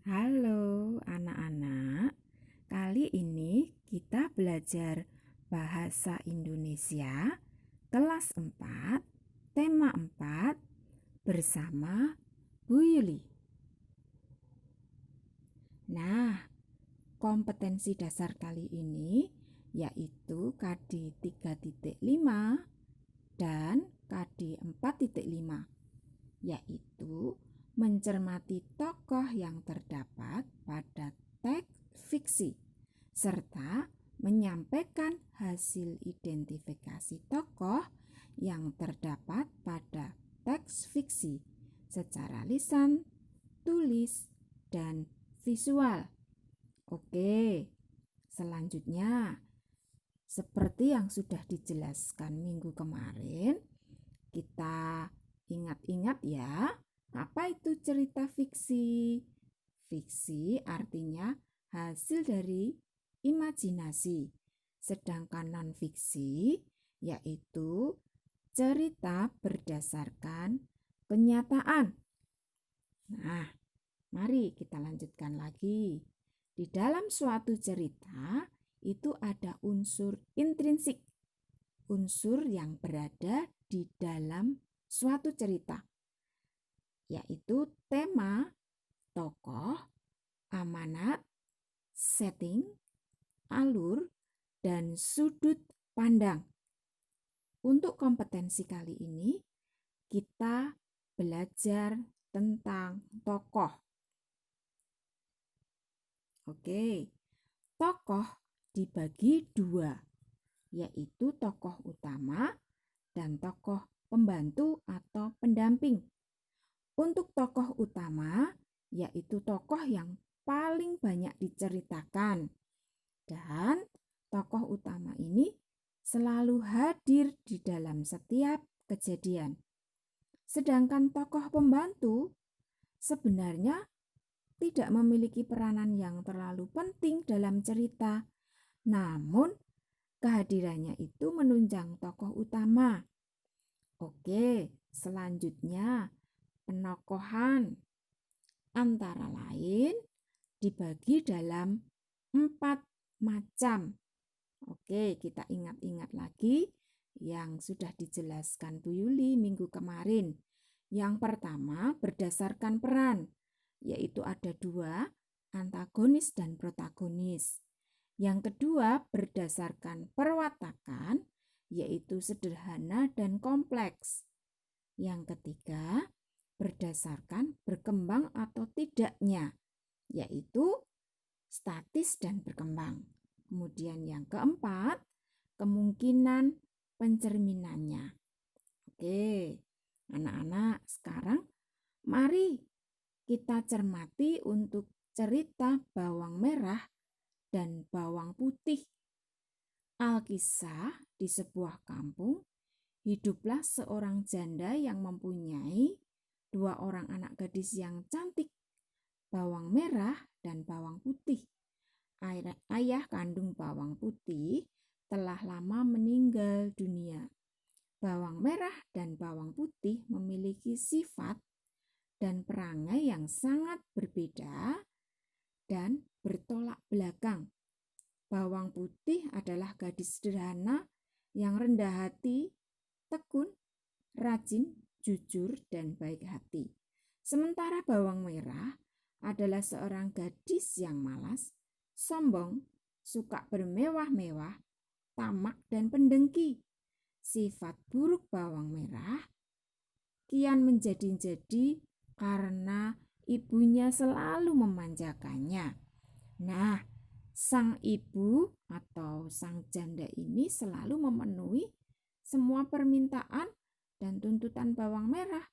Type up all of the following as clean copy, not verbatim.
Halo anak-anak, kali ini kita belajar bahasa Indonesia kelas 4, tema 4 bersama Bu Yuli. Nah, kompetensi dasar kali ini yaitu KD 3.5 dan KD 4.5, yaitu mencermati tokoh yang terdapat pada teks fiksi serta menyampaikan hasil identifikasi tokoh yang terdapat pada teks fiksi secara lisan, tulis, dan visual. Oke, selanjutnya seperti yang sudah dijelaskan minggu kemarin, kita ingat-ingat ya, apa itu cerita fiksi? Fiksi artinya hasil dari imajinasi. Sedangkan non-fiksi yaitu cerita berdasarkan kenyataan. Nah, mari kita lanjutkan lagi. Di dalam suatu cerita itu ada unsur intrinsik, unsur yang berada di dalam suatu cerita, yaitu tema, tokoh, amanat, setting, alur, dan sudut pandang. Untuk kompetensi kali ini, kita belajar tentang tokoh. Oke, tokoh dibagi dua, yaitu tokoh utama dan tokoh pembantu atau pendamping. Untuk tokoh utama, yaitu tokoh yang paling banyak diceritakan. Dan tokoh utama ini selalu hadir di dalam setiap kejadian. Sedangkan tokoh pembantu sebenarnya tidak memiliki peranan yang terlalu penting dalam cerita. Namun, kehadirannya itu menunjang tokoh utama. Oke, selanjutnya penokohan antara lain dibagi dalam 4 macam. Oke, kita ingat-ingat lagi yang sudah dijelaskan Bu Yuli minggu kemarin. Yang pertama berdasarkan peran, yaitu ada 2, antagonis dan protagonis. Yang kedua berdasarkan perwatakan, yaitu sederhana dan kompleks. Yang ketiga berdasarkan berkembang atau tidaknya, yaitu statis dan berkembang. Kemudian yang keempat, kemungkinan pencerminannya. Oke, anak-anak, sekarang mari kita cermati untuk cerita bawang merah dan bawang putih. Alkisah, di sebuah kampung, hiduplah seorang janda yang mempunyai 2 orang anak gadis yang cantik, bawang merah dan bawang putih. Ayah kandung bawang putih telah lama meninggal dunia. Bawang merah dan bawang putih memiliki sifat dan perangai yang sangat berbeda dan bertolak belakang. Bawang putih adalah gadis sederhana yang rendah hati, tekun, rajin, jujur, dan baik hati. Sementara bawang merah adalah seorang gadis yang malas, sombong, suka bermewah-mewah, tamak, dan pendengki. Sifat buruk bawang merah kian menjadi-jadi karena ibunya selalu memanjakannya. Nah, sang ibu atau sang janda ini selalu memenuhi semua permintaan dan tuntutan bawang merah.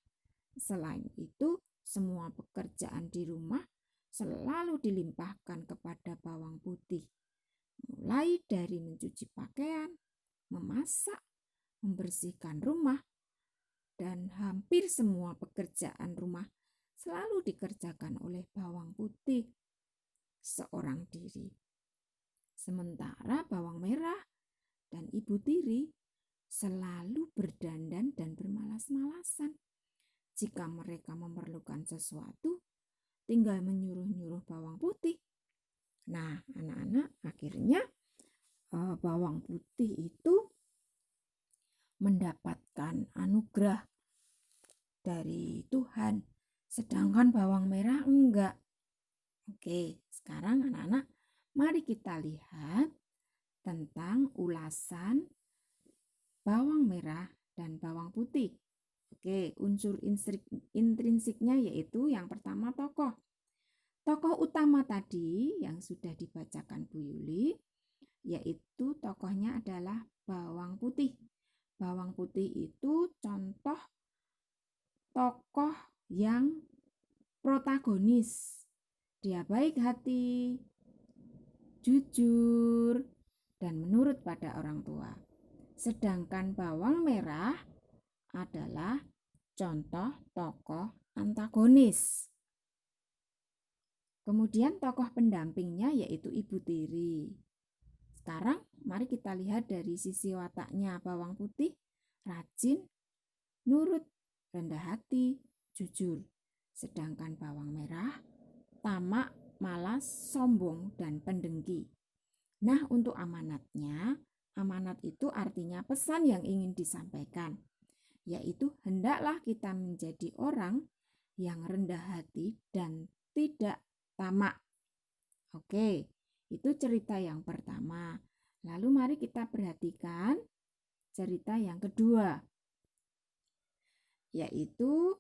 Selain itu, semua pekerjaan di rumah selalu dilimpahkan kepada bawang putih. Mulai dari mencuci pakaian, memasak, membersihkan rumah, dan hampir semua pekerjaan rumah selalu dikerjakan oleh bawang putih seorang diri. Sementara bawang merah dan ibu tiri selalu berdandan dan bermalas-malasan. Jika mereka memerlukan sesuatu, tinggal menyuruh-nyuruh bawang putih. Nah, anak-anak, akhirnya bawang putih itu mendapatkan anugerah dari Tuhan, sedangkan bawang merah enggak. Oke, sekarang anak-anak, mari kita lihat tentang ulasan bawang merah dan bawang putih. Oke, unsur intrinsiknya yaitu yang pertama tokoh. Tokoh utama tadi yang sudah dibacakan Bu Yuli, yaitu tokohnya adalah bawang putih. Bawang putih itu contoh tokoh yang protagonis. Dia baik hati, jujur, dan menurut pada orang tua. Sedangkan bawang merah adalah contoh tokoh antagonis. Kemudian tokoh pendampingnya yaitu Ibu Tiri. Sekarang mari kita lihat dari sisi wataknya. Bawang putih rajin, nurut, rendah hati, jujur. Sedangkan bawang merah tamak, malas, sombong, dan pendengki. Nah, untuk amanatnya, amanat itu artinya pesan yang ingin disampaikan, yaitu hendaklah kita menjadi orang yang rendah hati dan tidak tamak. Oke, itu cerita yang pertama. Lalu mari kita perhatikan cerita yang kedua, yaitu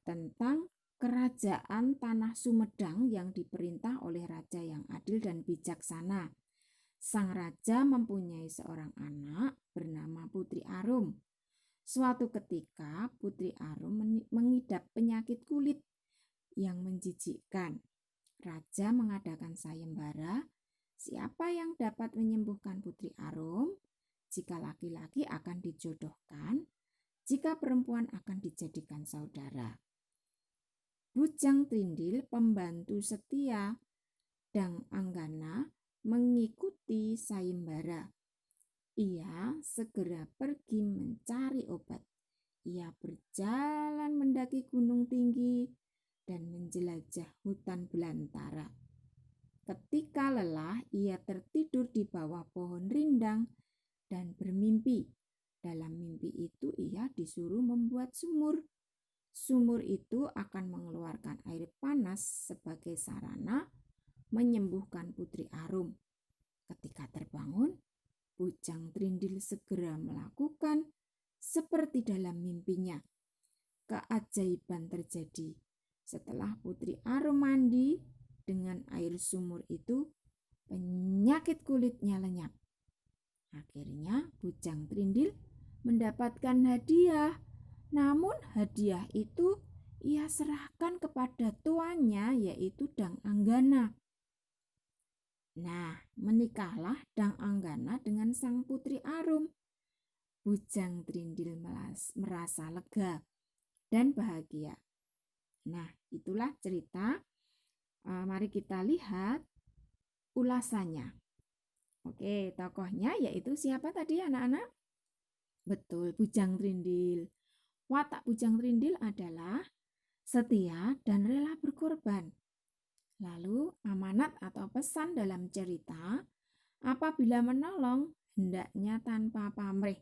tentang kerajaan tanah Sumedang yang diperintah oleh raja yang adil dan bijaksana. Sang raja mempunyai seorang anak bernama Putri Arum. Suatu ketika Putri Arum mengidap penyakit kulit yang menjijikkan. Raja mengadakan sayembara, siapa yang dapat menyembuhkan Putri Arum? Jika laki-laki akan dijodohkan, jika perempuan akan dijadikan saudara. Bujang Trindil, pembantu setia Dang Anggana, mengikuti sayembara. Ia segera pergi mencari obat. Ia berjalan mendaki gunung tinggi dan menjelajah hutan belantara. Ketika lelah, ia tertidur di bawah pohon rindang dan bermimpi. Dalam mimpi itu ia disuruh membuat sumur. Sumur itu akan mengeluarkan air panas sebagai sarana menyembuhkan Putri Arum. Ketika terbangun, Bujang Trindil segera melakukan seperti dalam mimpinya. Keajaiban terjadi. Setelah Putri Arum mandi dengan air sumur itu, penyakit kulitnya lenyap. Akhirnya Bujang Trindil mendapatkan hadiah. Namun hadiah itu ia serahkan kepada tuannya, yaitu Dang Anggana. Nah, menikahlah Dang Anggana dengan sang Putri Arum. Bujang Trindil merasa lega dan bahagia. Nah, itulah cerita. Mari kita lihat ulasannya. Oke, tokohnya yaitu siapa tadi anak-anak? Betul, Bujang Trindil. Watak Bujang Trindil adalah setia dan rela berkorban. Lalu amanat atau pesan dalam cerita, apabila menolong hendaknya tanpa pamrih.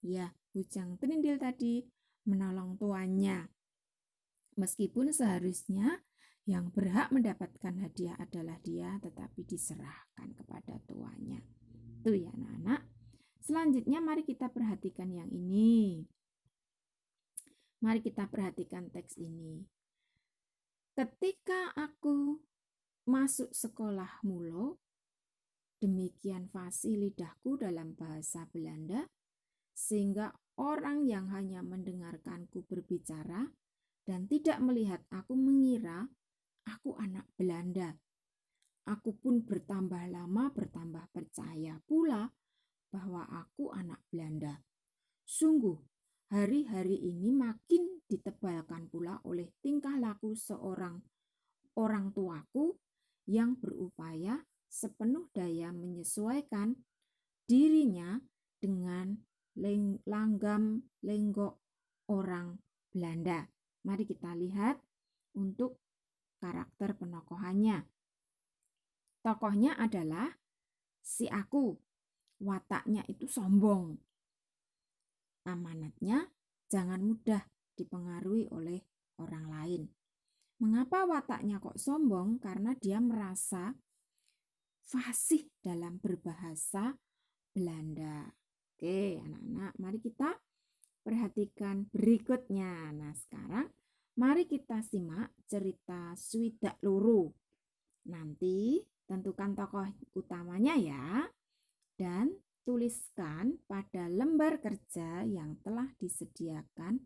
Ya, Bujang Trindil tadi menolong tuannya. Meskipun seharusnya yang berhak mendapatkan hadiah adalah dia, tetapi diserahkan kepada tuannya. Itu ya anak-anak. Selanjutnya mari kita perhatikan yang ini. Mari kita perhatikan teks ini. Ketika aku masuk sekolah mulo, demikian fasih lidahku dalam bahasa Belanda, sehingga orang yang hanya mendengarkanku berbicara dan tidak melihat aku mengira aku anak Belanda. Aku pun bertambah lama bertambah percaya pula bahwa aku anak Belanda. Sungguh, hari-hari ini makin ditebalkan pula oleh tingkah laku seorang orang tuaku yang berupaya sepenuh daya menyesuaikan dirinya dengan langgam lenggok orang Belanda. Mari kita lihat untuk karakter penokohannya. Tokohnya adalah si Aku. Wataknya itu sombong. Amanatnya jangan mudah dipengaruhi oleh orang lain. Mengapa wataknya kok sombong? Karena dia merasa fasih dalam berbahasa Belanda. Oke, anak-anak, mari kita perhatikan berikutnya. Nah, sekarang mari kita simak cerita Swidak Loro. Nanti tentukan tokoh utamanya ya, dan tuliskan pada lembar kerja yang telah disediakan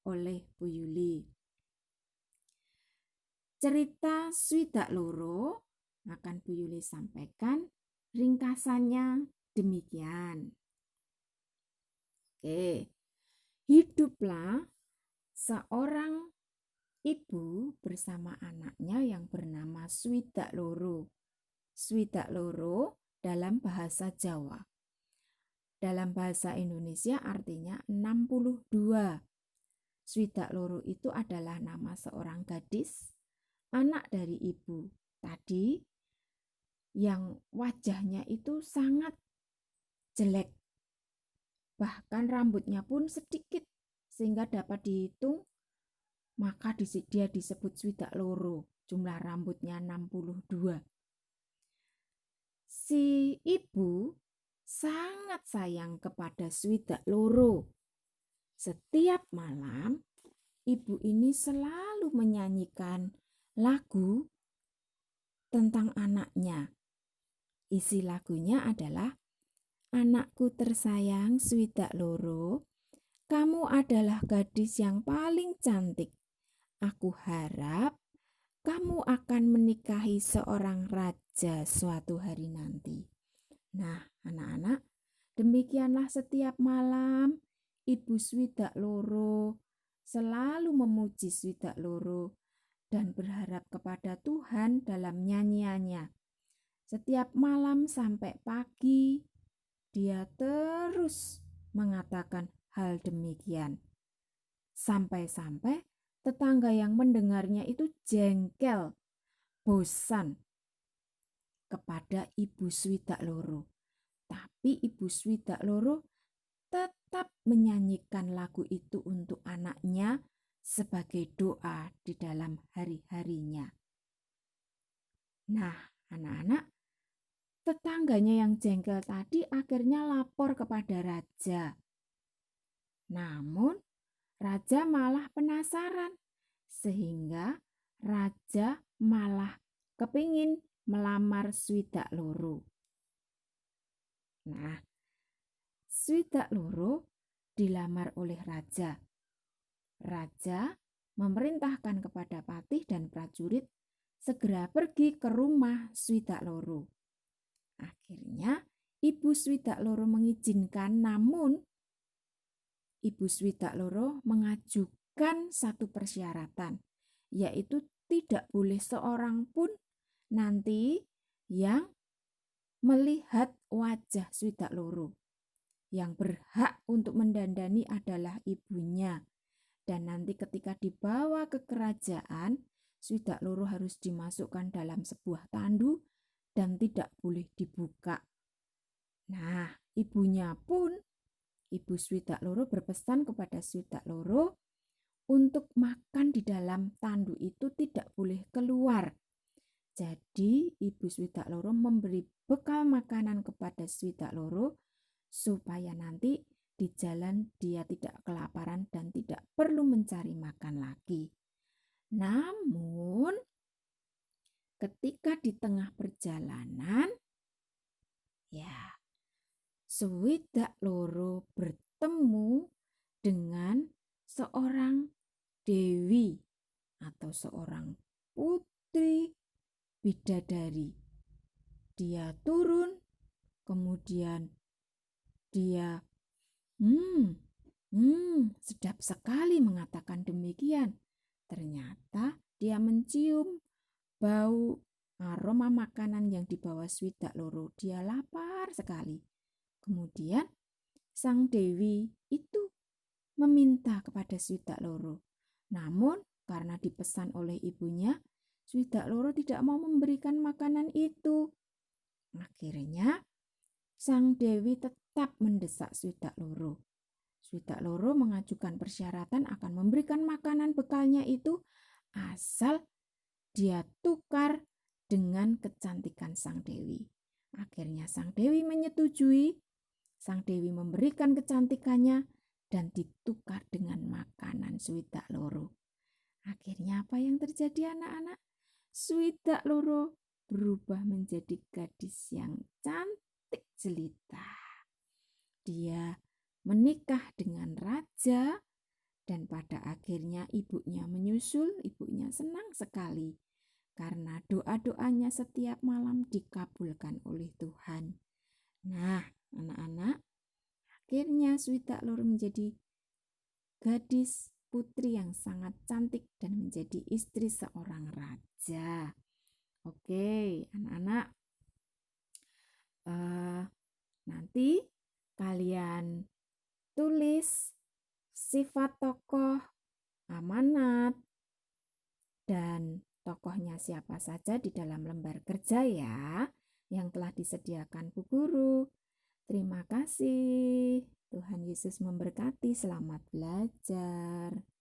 oleh Bu Yuli. Cerita Swidak Loro akan Bu Yuli sampaikan ringkasannya demikian. Oke, hiduplah seorang ibu bersama anaknya yang bernama Swidak Loro. Swidak Loro dalam bahasa Jawa. Dalam bahasa Indonesia artinya 62. Swidak Loro itu adalah nama seorang gadis, anak dari ibu tadi, yang wajahnya itu sangat jelek. Bahkan rambutnya pun sedikit sehingga dapat dihitung, maka dia disebut Swidak Loro. Jumlah rambutnya 62. Si ibu sangat sayang kepada Swidak Loro. Setiap malam ibu ini selalu menyanyikan lagu tentang anaknya. Isi lagunya adalah, "Anakku tersayang Swidak Loro, kamu adalah gadis yang paling cantik. Aku harap kamu akan menikahi seorang raja suatu hari nanti." Nah, anak-anak, demikianlah setiap malam Ibu Swidak Loro selalu memuji Swidak Loro dan berharap kepada Tuhan dalam nyanyiannya. Setiap malam sampai pagi, dia terus mengatakan hal demikian. Sampai-sampai tetangga yang mendengarnya itu jengkel, bosan kepada Ibu Swidak Loro. Tapi Ibu Swidak Loro tetap menyanyikan lagu itu untuk anaknya sebagai doa di dalam hari-harinya. Nah, anak-anak, tetangganya yang jengkel tadi akhirnya lapor kepada raja. Namun, raja malah penasaran, sehingga raja malah kepingin melamar Swidak Loro. Nah, Swidak Loro dilamar oleh raja. Raja memerintahkan kepada patih dan prajurit segera pergi ke rumah Swidak Loro. Akhirnya Ibu Swidak Loro mengizinkan, namun Ibu Swidak Loro mengajukan satu persyaratan, yaitu tidak boleh seorang pun nanti yang melihat wajah Swidak Loro. Yang berhak untuk mendandani adalah ibunya. Dan nanti ketika dibawa ke kerajaan, Swidak Loro harus dimasukkan dalam sebuah tandu dan tidak boleh dibuka. Nah, ibunya pun, Ibu Swidak Loro berpesan kepada Swidak Loro untuk makan di dalam tandu itu tidak boleh keluar. Jadi Ibu Swidak Loro memberi bekal makanan kepada Swidak Loro supaya nanti di jalan dia tidak kelaparan dan tidak perlu mencari makan lagi. Namun ketika di tengah perjalanan, ya, Swidak Loro bertemu dengan seorang dewi atau seorang putri bidadari. Dia turun, kemudian dia sedap sekali mengatakan demikian. Ternyata dia mencium bau aroma makanan yang dibawa Swidak Loro. Dia lapar sekali. Kemudian sang dewi itu meminta kepada Swidak Loro. Namun karena dipesan oleh ibunya, Swidak loro tidak mau memberikan makanan itu. Akhirnya sang Dewi tetap mendesak swidak loro. Swidak loro mengajukan persyaratan akan memberikan makanan bekalnya itu asal dia tukar dengan kecantikan sang Dewi. Akhirnya sang Dewi menyetujui. Sang Dewi memberikan kecantikannya dan ditukar dengan makanan swidak loro. Akhirnya apa yang terjadi anak-anak? Swidak loro berubah menjadi gadis yang cantik jelita. Dia menikah dengan raja dan pada akhirnya ibunya menyusul. Ibunya senang sekali karena doa-doanya setiap malam dikabulkan oleh Tuhan. Nah, anak-anak, akhirnya swidak loro menjadi gadis putri yang sangat cantik dan menjadi istri seorang raja. Oke, anak-anak, nanti kalian tulis sifat tokoh, amanat, dan tokohnya siapa saja di dalam lembar kerja ya, yang telah disediakan Bu Guru. Terima kasih. Tuhan Yesus memberkati. Selamat belajar.